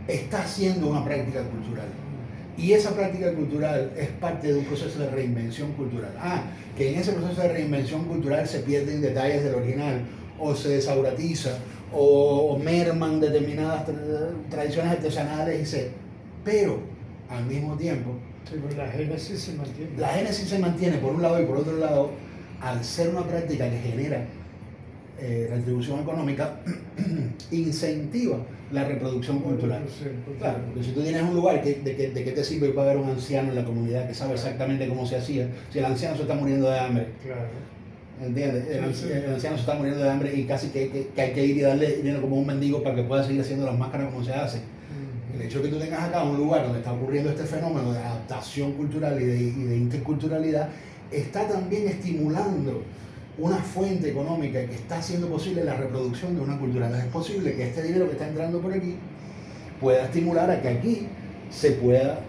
está haciendo una práctica cultural. Y esa práctica cultural es parte de un proceso de reinvención cultural. Que en ese proceso de reinvención cultural se pierden detalles del original, o se desauratiza, o merman determinadas tradiciones artesanales, pero al mismo tiempo, sí, pues la génesis se mantiene. La génesis se mantiene por un lado, y por otro lado, al ser una práctica que genera retribución económica, incentiva la reproducción cultural. Claro, porque si tú tienes un lugar, ¿de qué te sirve para ver un anciano en la comunidad que sabe exactamente cómo se hacía si el anciano se está muriendo de hambre? Claro. ¿Entiendes? El anciano se está muriendo de hambre y casi que hay que ir y darle dinero como un mendigo para que pueda seguir haciendo las máscaras como se hace. El hecho de que tú tengas acá un lugar donde está ocurriendo este fenómeno de adaptación cultural y de interculturalidad, está también estimulando una fuente económica que está haciendo posible la reproducción de una cultura. Es posible que este dinero que está entrando por aquí pueda estimular a que aquí se pueda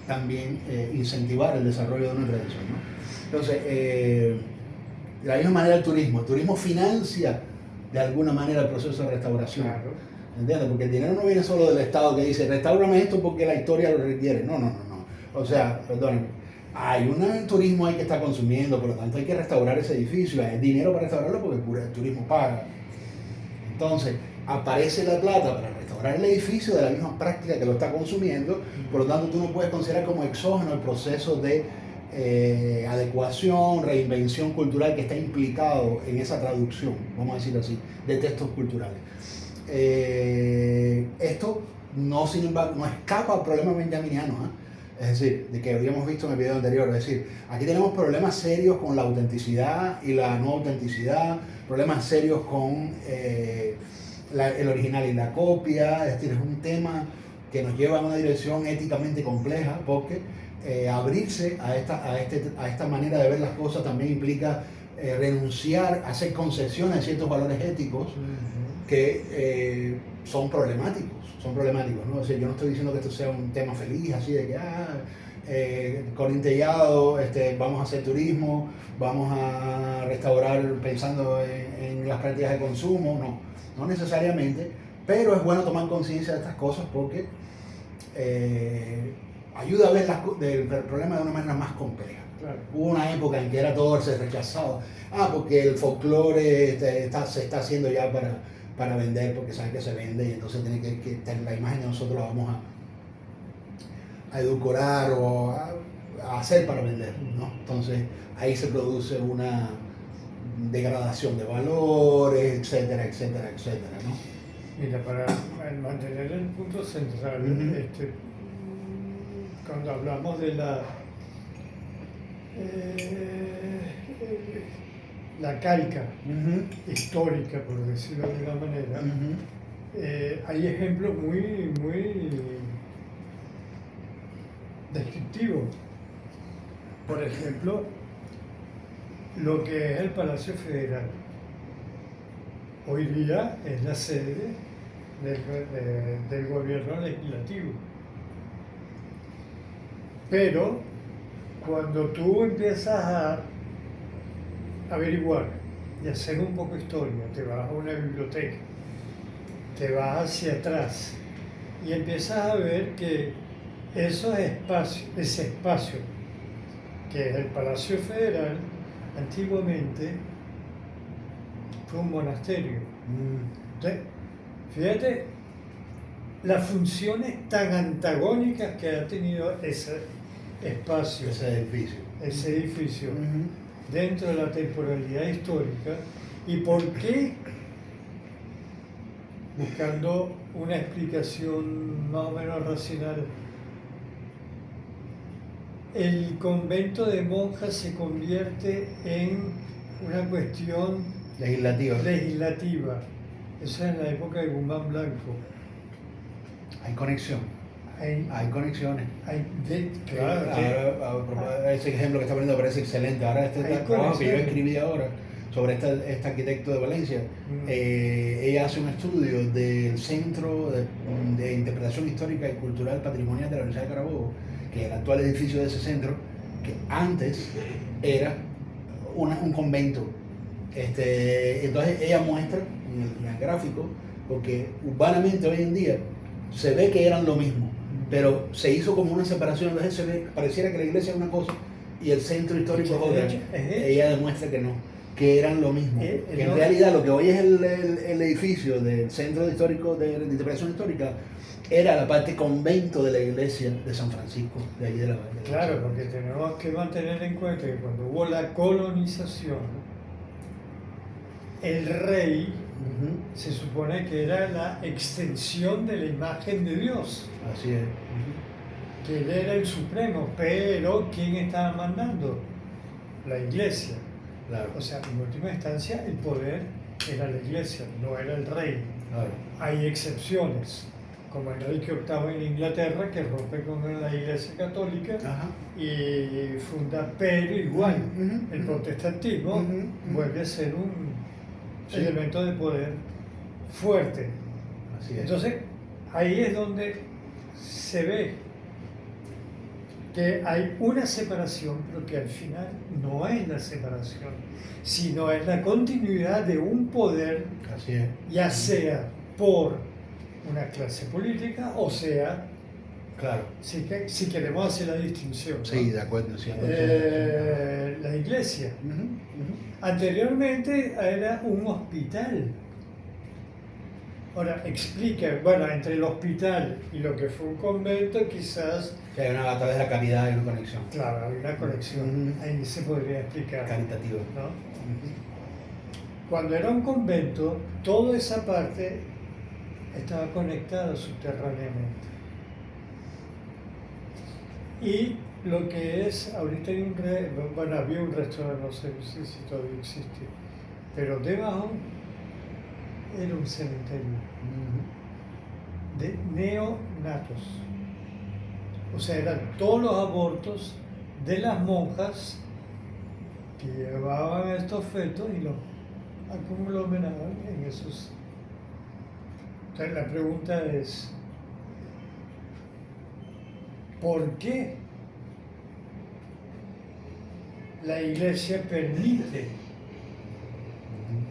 también incentivar el desarrollo de una tradición, ¿no? Entonces, de la misma manera el turismo financia de alguna manera el proceso de restauración. Claro. ¿Entiendes? Porque el dinero no viene solo del Estado que dice, restáurame esto porque la historia lo requiere. No. O sea, perdónenme, hay un turismo ahí que está consumiendo, por lo tanto hay que restaurar ese edificio, hay dinero para restaurarlo porque el turismo paga. Entonces, aparece la plata para restaurar el edificio de la misma práctica que lo está consumiendo, por lo tanto tú no puedes considerar como exógeno el proceso de adecuación, reinvención cultural que está implicado en esa traducción, vamos a decirlo así, de textos culturales. Esto no, sin embargo, no escapa al problema benjaminiano, es decir, de que habíamos visto en el video anterior. Es decir, aquí tenemos problemas serios con la autenticidad y la no autenticidad, problemas serios con el original y la copia. Es decir, es un tema que nos lleva a una dirección éticamente compleja, porque abrirse a esta manera de ver las cosas también implica renunciar a hacer concesiones a ciertos valores éticos que son problemáticos, ¿no? O sea, yo no estoy diciendo que esto sea un tema feliz, así de que, corintellado, vamos a hacer turismo, vamos a restaurar pensando en las prácticas de consumo, no necesariamente, pero es bueno tomar conciencia de estas cosas porque ayuda a ver el problema de una manera más compleja. Claro. Hubo una época en que era todo se rechazaba, porque el folclore se está haciendo ya para vender, porque sabe que se vende y entonces tiene que tener la imagen de nosotros la vamos a edulcorar o a hacer para vender, ¿no? Entonces ahí se produce una degradación de valores, etcétera, etcétera, etcétera, ¿no? Mira, para mantener el punto central, cuando hablamos de la calca histórica, por decirlo de alguna manera, hay ejemplos muy, muy descriptivos. Por ejemplo, lo que es el Palacio Federal. Hoy día es la sede del gobierno legislativo. Pero cuando tú empiezas a averiguar y hacer un poco de historia, te vas a una biblioteca, te vas hacia atrás y empiezas a ver que ese espacio que es el Palacio Federal, antiguamente fue un monasterio. Entonces, fíjate las funciones tan antagónicas que ha tenido ese espacio, ese edificio dentro de la temporalidad histórica, y por qué, buscando una explicación más o menos racional, el convento de monjas se convierte en una cuestión legislativa. Eso es en la época de Guzmán Blanco. Hay conexión. Hay conexiones. Claro. Ese ejemplo que está poniendo parece excelente. Ahora este trabajo que yo escribí ahora sobre este arquitecto de Valencia, ella hace un estudio del Centro de Interpretación Histórica y Cultural Patrimonial de la Universidad de Carabobo, que es el actual edificio de ese centro, que antes era un convento. Entonces ella muestra en el gráfico, porque urbanamente hoy en día se ve que eran lo mismo, pero se hizo como una separación. Entonces pareciera que la iglesia es una cosa y el centro histórico es otra. Ella demuestra que no, que eran lo mismo, que en realidad lo que hoy es el edificio del Centro Histórico de Interpretación Histórica era la parte convento de la iglesia de San Francisco, de allí de la Valle. Claro, porque tenemos que mantener en cuenta que cuando hubo la colonización, el rey se supone que era la extensión de la imagen de Dios. Así es. Que él era el supremo, pero ¿quién estaba mandando? La iglesia. Claro. O sea, en última instancia, el poder era la iglesia, no era el rey. Claro. Hay excepciones, como Enrique VIII en Inglaterra, que rompe con la iglesia católica y funda, pero igual el protestantismo vuelve a ser un elemento de poder fuerte. Así es. Entonces, ahí es donde se ve que hay una separación, pero que al final no es la separación, sino es la continuidad de un poder, Así es. ya sea por una clase política o sea, claro, si queremos hacer la distinción, ¿no? Sí, de acuerdo, sí. La iglesia. Anteriormente era un hospital. Ahora, explica, bueno, entre el hospital y lo que fue un convento, quizás... Que hay a través de la caridad hay una conexión. Claro, hay una conexión. Ahí se podría explicar. Caritativa. ¿No? Cuando era un convento, toda esa parte estaba conectada subterráneamente. Y lo que es, ahorita hay había un restaurante, no sé si todavía existe, pero debajo era un cementerio de neonatos. O sea, eran todos los abortos de las monjas que llevaban estos fetos y los aglomeraban en esos. Entonces la pregunta es, ¿por qué la iglesia permite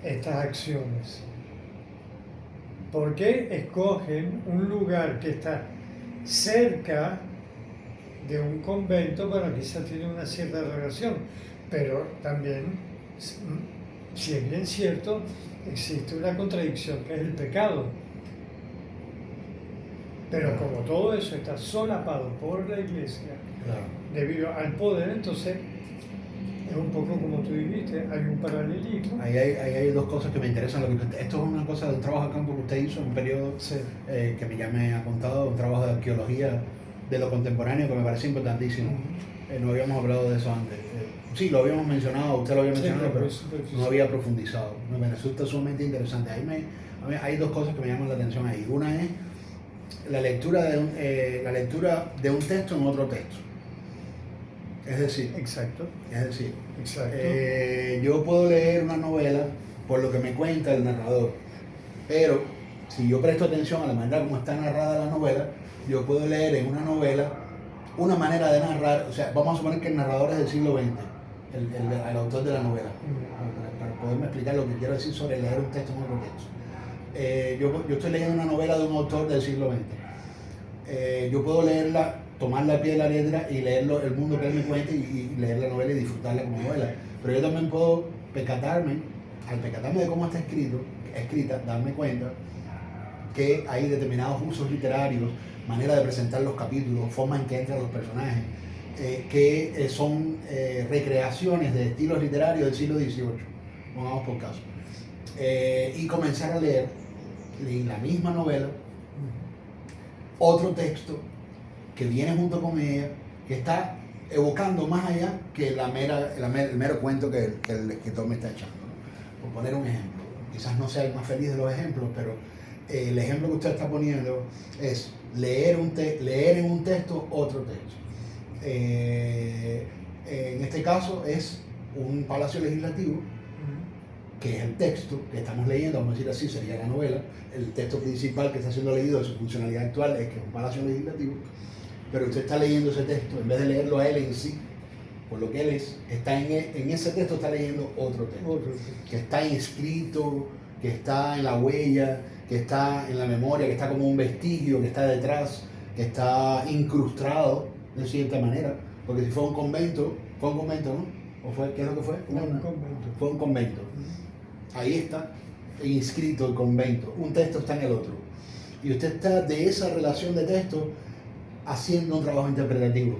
estas acciones? ¿Por qué escogen un lugar que está cerca de un convento? Bueno, quizás tiene una cierta relación, pero también, si es bien cierto, existe una contradicción que es el pecado. Pero como todo eso está solapado por la iglesia, claro, debido al poder, entonces es un poco como tú dijiste, hay un paralelismo. Ahí hay dos cosas que me interesan. Esto es una cosa de un trabajo de campo que usted hizo en un periodo Sí. que ya me ha contado, un trabajo de arqueología de lo contemporáneo que me parece importantísimo. No habíamos hablado de eso antes. Sí, lo habíamos mencionado, usted lo había mencionado, Sí, pero no había profundizado. Me resulta sumamente interesante. Hay dos cosas que me llaman la atención ahí. Una es la lectura de un texto en otro texto. Es decir, Exacto. Yo puedo leer una novela por lo que me cuenta el narrador, pero si yo presto atención a la manera como está narrada la novela, yo puedo leer en una novela una manera de narrar. O sea, vamos a suponer que el narrador es del siglo XX, el autor de la novela, para poderme explicar lo que quiero decir sobre leer un texto en otro texto. Yo estoy leyendo una novela de un autor del siglo XX. Yo puedo leerla, tomarla al pie de la letra y leerlo, el mundo que él me cuente, y leer la novela y disfrutarla como novela. Pero yo también puedo al percatarme de cómo está escrita, darme cuenta que hay determinados usos literarios, manera de presentar los capítulos, forma en que entran los personajes, que son recreaciones de estilos literarios del siglo XVIII, pongamos por caso. Y comenzar a leer la misma novela, otro texto que viene junto con ella, que está evocando más allá que el mero cuento que el escritor me está echando, ¿no? Por poner un ejemplo, quizás no sea el más feliz de los ejemplos, pero el ejemplo que usted está poniendo es leer en un texto otro texto. En este caso es un palacio legislativo, que es el texto que estamos leyendo, vamos a decir así, sería la novela. El texto principal que está siendo leído de su funcionalidad actual es que es un palacio legislativo, pero usted está leyendo ese texto, en vez de leerlo a él en sí, por lo que él es, en ese texto está leyendo otro texto, que está inscrito, que está en la huella, que está en la memoria, que está como un vestigio, que está detrás, que está incrustado de cierta manera, porque si fue un convento, ¿no? ¿Qué es lo que fue? Un convento. Fue un convento. Ahí está inscrito el convento, un texto está en el otro. Y usted está de esa relación de texto haciendo un trabajo interpretativo,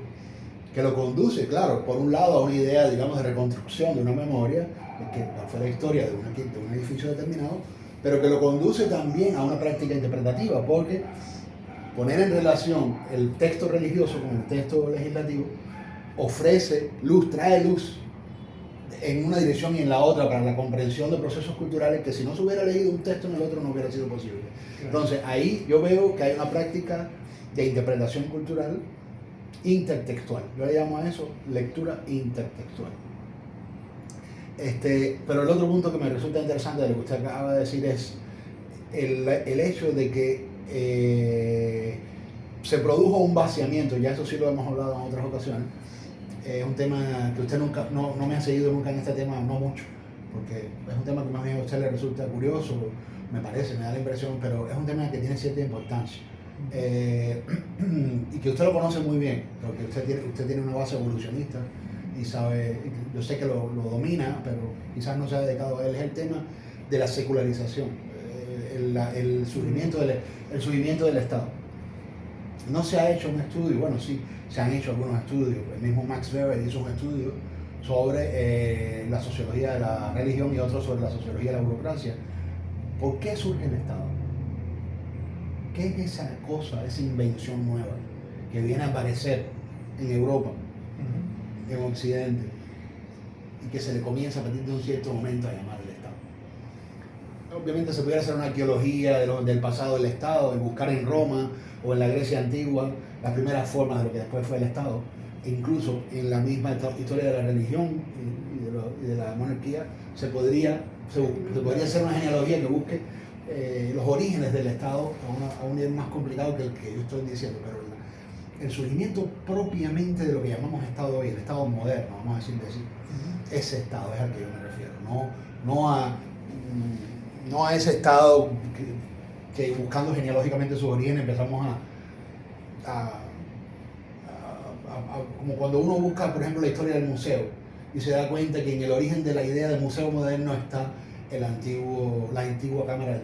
que lo conduce, claro, por un lado a una idea, digamos, de reconstrucción de una memoria, que fue la historia de un edificio determinado, pero que lo conduce también a una práctica interpretativa, porque poner en relación el texto religioso con el texto legislativo ofrece luz, trae luz en una dirección y en la otra para la comprensión de procesos culturales que si no se hubiera leído un texto en el otro no hubiera sido posible. Entonces ahí yo veo que hay una práctica de interpretación cultural intertextual. Yo le llamo a eso lectura intertextual. Pero el otro punto que me resulta interesante de lo que usted acaba de decir es el hecho de que se produjo un vaciamiento. Ya eso sí lo hemos hablado en otras ocasiones. Es un tema que usted no me ha seguido nunca en este tema, no mucho, porque es un tema que más bien a usted le resulta curioso, me da la impresión, pero es un tema que tiene cierta importancia. Y que usted lo conoce muy bien, porque usted tiene una base evolucionista y sabe, yo sé que lo domina, pero quizás no se ha dedicado a él. Es el tema de la secularización, el surgimiento del Estado. No se ha hecho un estudio, bueno, sí, se han hecho algunos estudios. El mismo Max Weber hizo un estudio sobre la sociología de la religión y otro sobre la sociología de la burocracia. ¿Por qué surge el Estado? ¿Qué es esa cosa, esa invención nueva que viene a aparecer en Europa, en Occidente, y que se le comienza a partir de un cierto momento a llamar el Estado? Obviamente se pudiera hacer una arqueología del pasado del Estado y buscar en Roma o en la Grecia antigua las primeras formas de lo que después fue el Estado. Incluso en la misma historia de la religión y de la monarquía se podría hacer una genealogía que busque los orígenes del Estado a un nivel más complicado que el que yo estoy diciendo, pero el surgimiento propiamente de lo que llamamos Estado hoy, el Estado moderno, vamos a decir, ese Estado es al que yo me refiero, no a ese Estado que buscando genealógicamente sus orígenes empezamos como cuando uno busca, por ejemplo, la historia del museo y se da cuenta que en el origen de la idea del museo moderno está la antigua Cámara del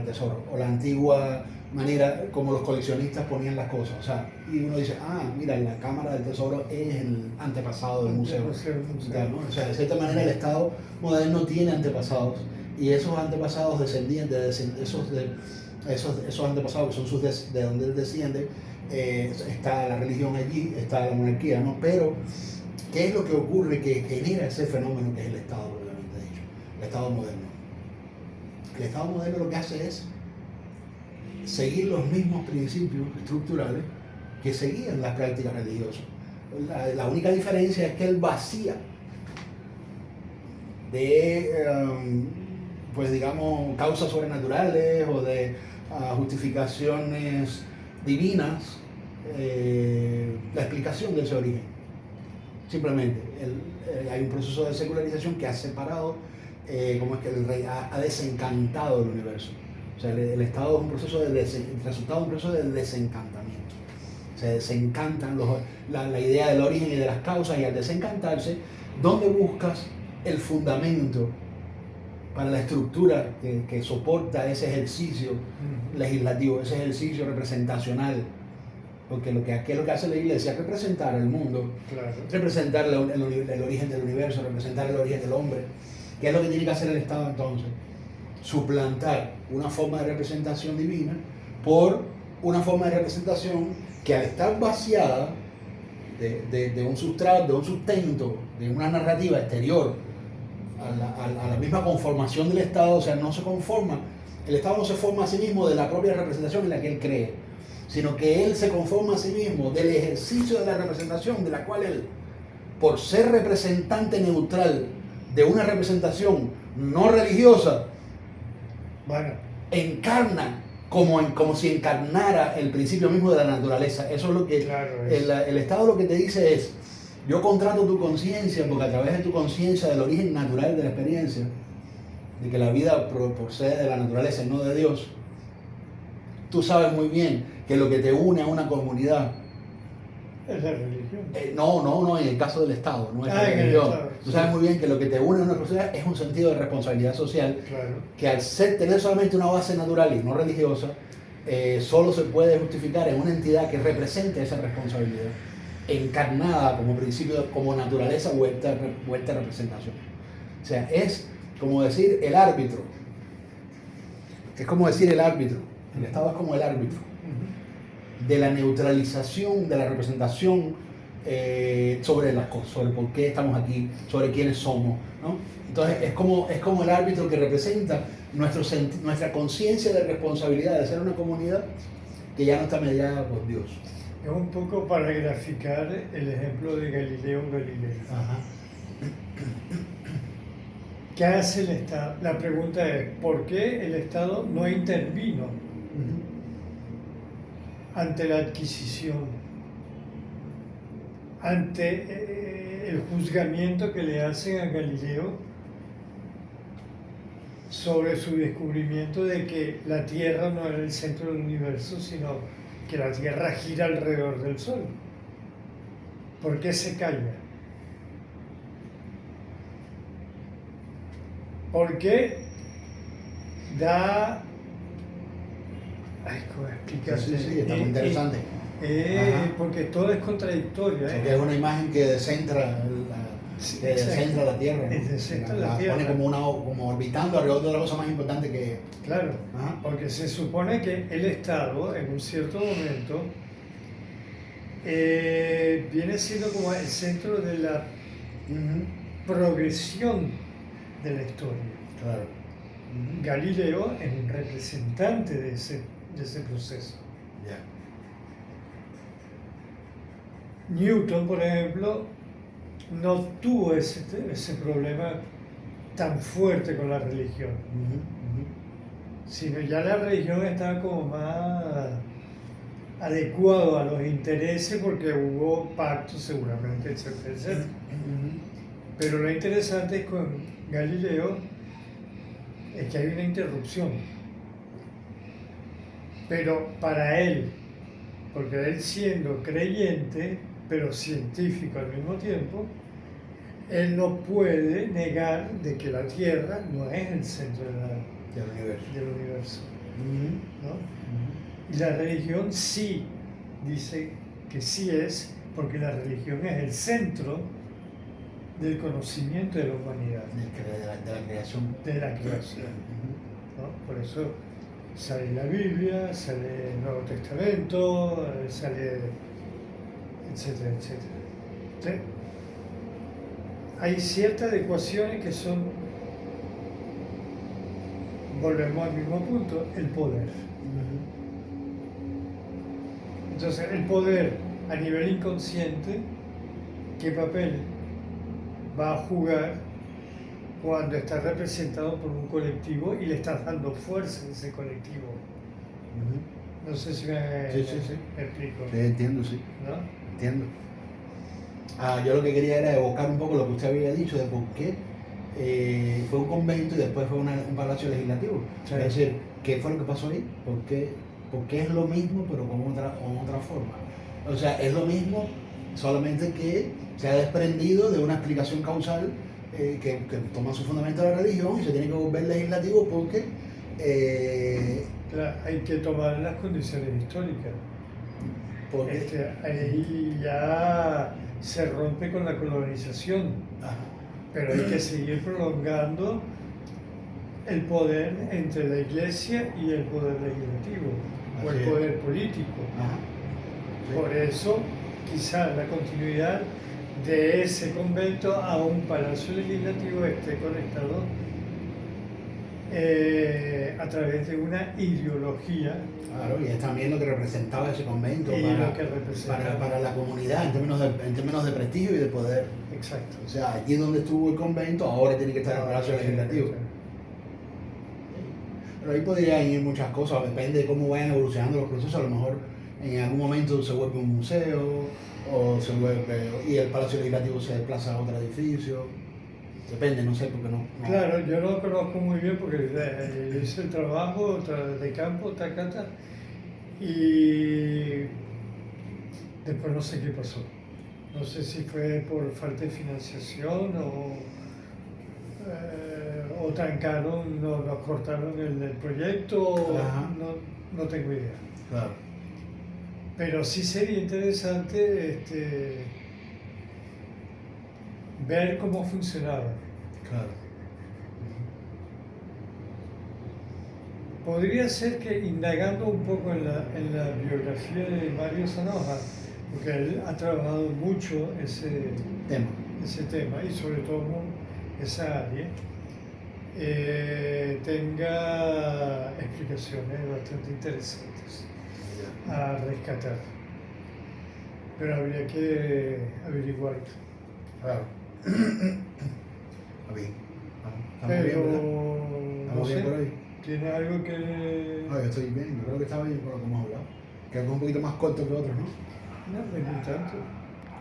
Tesoro, o la antigua manera como los coleccionistas ponían las cosas. O sea, y uno dice, mira, la Cámara del Tesoro es el antepasado del museo. ¿No? O sea, de cierta manera el Estado moderno tiene antepasados, y esos antepasados descendían esos antepasados que son de donde él desciende. Está la religión allí, está la monarquía, ¿no? Pero, ¿qué es lo que ocurre que genera ese fenómeno que es el Estado, propiamente dicho? El Estado moderno. El Estado moderno lo que hace es seguir los mismos principios estructurales que seguían las prácticas religiosas. La única diferencia es que él vacía de, pues digamos, causas sobrenaturales o de justificaciones divinas la explicación de ese origen. Simplemente hay un proceso de secularización que ha separado, como es que el rey ha desencantado el universo. O sea, el Estado es un proceso el resultado de un proceso de desencantamiento. Se desencantan la idea del origen y de las causas, y al desencantarse, ¿dónde buscas el fundamento para la estructura que soporta ese ejercicio legislativo, ese ejercicio representacional? Porque ¿qué es lo que hace la Iglesia? Representar el mundo, claro. Representar el origen del universo, representar el origen del hombre. ¿Qué es lo que tiene que hacer el Estado entonces? Suplantar una forma de representación divina por una forma de representación que, al estar vaciada de un sustrato, de un sustento, de una narrativa exterior a la misma conformación del Estado, o sea, no se conforma, el Estado no se forma a sí mismo de la propia representación en la que él cree, sino que él se conforma a sí mismo del ejercicio de la representación, de la cual él, por ser representante neutral de una representación no religiosa, encarna como si encarnara el principio mismo de la naturaleza. Eso es lo que el Estado lo que te dice es: yo contrato tu conciencia, porque a través de tu conciencia del origen natural de la experiencia, de que la vida procede de la naturaleza y no de Dios, tú sabes muy bien que lo que te une a una comunidad es la religión. No, en el caso del Estado, no es la religión. Tú sabes muy bien que lo que te une a una sociedad es un sentido de responsabilidad social, que al tener solamente una base natural y no religiosa, solo se puede justificar en una entidad que represente esa responsabilidad, encarnada como principio, como naturaleza vuelta representación. O sea, es como decir el árbitro. Es como decir el árbitro. El Estado es como el árbitro de la neutralización de la representación sobre las cosas, sobre por qué estamos aquí, sobre quiénes somos, ¿no? Entonces es como el árbitro que representa nuestra conciencia de responsabilidad de ser una comunidad que ya no está mediada por Dios. Es un poco para graficar el ejemplo de Galileo Galilei. Ajá. ¿Qué hace el Estado? La pregunta es, ¿por qué el Estado no intervino ante la adquisición, ante el juzgamiento que le hacen a Galileo sobre su descubrimiento de que la Tierra no era el centro del universo, sino que la Tierra gira alrededor del Sol? ¿Por qué se calla? ¿Por qué da... ¿cómo explicarte? Sí, está muy interesante. Porque todo es contradictorio. Es una imagen que descentra la Tierra, ¿no? La pone como orbitando alrededor de la cosa más importante que... Claro, porque se supone que el Estado, en un cierto momento, viene siendo como el centro de la progresión de la historia. Claro. Galileo es un representante de ese proceso. Newton, por ejemplo, no tuvo ese problema tan fuerte con la religión, sino ya la religión estaba como más adecuado a los intereses, porque hubo pactos seguramente, etcétera, etcétera. Pero lo interesante con Galileo es que hay una interrupción. Pero para él, porque él siendo creyente, pero científico al mismo tiempo, él no puede negar de que la Tierra no es el centro del universo. ¿No? Y la religión sí dice que sí es, porque la religión es el centro del conocimiento de la humanidad, de la creación. de la creación, ¿no? Por eso sale la Biblia, sale el Nuevo Testamento, sale etcétera, etcétera. ¿Sí? Hay ciertas ecuaciones que son, volvemos al mismo punto, el poder. Entonces, el poder a nivel inconsciente, ¿qué papel va a jugar cuando está representado por un colectivo y le estás dando fuerza a ese colectivo? No sé si me explico. Sí, entiendo, sí. ¿No? Entiendo. Yo lo que quería era evocar un poco lo que usted había dicho de por qué fue un convento y después fue un palacio legislativo. Sí. Es decir, ¿qué fue lo que pasó ahí? ¿Por qué es lo mismo pero con otra forma? O sea, es lo mismo, solamente que se ha desprendido de una explicación causal que toma su fundamento de la religión y se tiene que volver legislativo porque... Claro, hay que tomar las condiciones históricas. Ahí ya se rompe con la colonización, pero hay que seguir prolongando el poder entre la iglesia y el poder legislativo o el poder político. Por eso quizás la continuidad de ese convento a un palacio legislativo esté conectado a través de una ideología. Claro, y es también lo que representaba ese convento para la comunidad en términos de prestigio y de poder. Exacto. O sea, allí donde estuvo el convento, ahora tiene que estar el palacio legislativo. Pero ahí podrían ir muchas cosas, depende de cómo vayan evolucionando los procesos. A lo mejor en algún momento se vuelve un museo y el palacio legislativo se desplaza a otro edificio. Depende, no sé, porque no. Claro, yo no lo conozco muy bien porque hice el trabajo de campo, tacata, y después no sé qué pasó. No sé si fue por falta de financiación o trancaron, nos cortaron el proyecto, no tengo idea. Claro. Pero sí sería interesante ver cómo funcionaba. Claro. Podría ser que indagando un poco en la biografía de Mario Zanoja, porque él ha trabajado mucho ese tema y sobre todo esa área, tenga explicaciones bastante interesantes a rescatar. Pero habría que averiguar. Claro. Pero ¿Estamos bien por ahí? ¿Tiene algo que...? No, yo estoy bien, yo creo que estaba bien por lo que hemos hablado. Que es un poquito más corto que otros, ¿no? No, pues ni tanto.